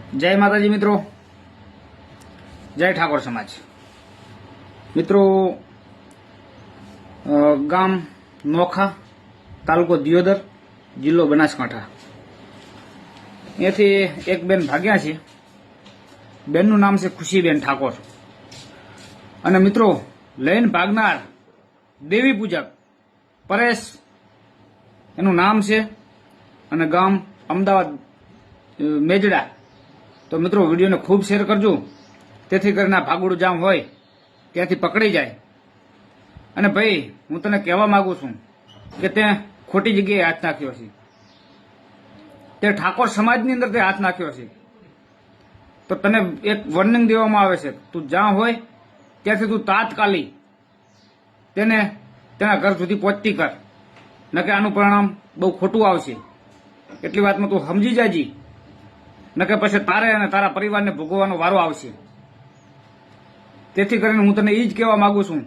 जय माताजी मित्रों, जय ठाकोर समाज मित्रों। गाम नोखा, तालुको दियोदर, जिल्लो बनासकांठा। अहींथी एक बेन भाग्या छे। बेननुं नाम छे खुशीबेन ठाकोर। अने मित्रों, लईने भागनार देवी पूजक परेश एनुं नाम छे अने गाम अमदावाद मेजड़ा। तो मित्रों, विडियो ने खूब शेर करजो, तेथी करीने भागुड़ू जाम होय त्यांथी पकड़ी जाए। अने भाई, हूँ तने कहेवा मांगु छुं के ते खोटी जग्याए हाथ नाख्यो छे। ते ठाकोर समाजनी अंदर ते हाथ नाख्यो छे। तो तने एक वॉर्निंग देवामां आवे छे, तू ज्यां होय त्यांथी तू तात्कालिक तेने तेना घर सुधी पહોંચતી कर, नके आनुं परिणाम बहु खोटुं आवशे। એટલી વાતમાં તું સમજી જાજી, નકે પછી તારે અને તારા પરિવારને ભોગવવાનો વારો આવશે। તેથી કરીને હું તને એ જ કહેવા માંગુ છું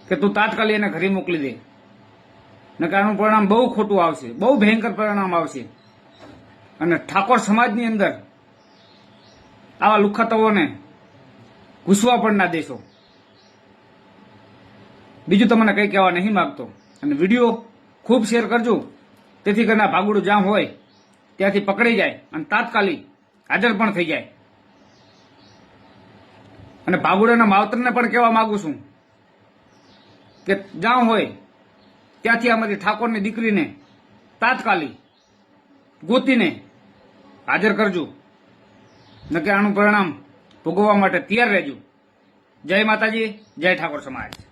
કે તું તાત્કાલિક એને ઘરે મોકલી દે, નકે આનું પરિણામ બહુ ખોટું આવશે, બહુ ભયંકર પરિણામ આવશે। અને ઠાકોર સમાજની અંદર આવા લુખાતોઓને ઘૂસવા પણ ના દેશો। બીજું તમને કંઈ કહેવા નહીં માંગતો। અને વિડીયો ખૂબ શેર કરજો, તેથી કરીને ભાગુડું જામ હોય ત્યાંથી પકડી જાય અને તાત્કાલિક હાજર પણ થઈ જાય। અને ભાગુડાના માવતરને પણ કહેવા માંગુ છું કે જામ હોય ત્યાંથી અમારી ઠાકોરની દીકરીને તાત્કાલિક ગોતીને હાજર કરજો, નકે આનું પરિણામ ભોગવવા માટે તૈયાર રહેજો। જય માતાજી, જય ઠાકોર સમાજ।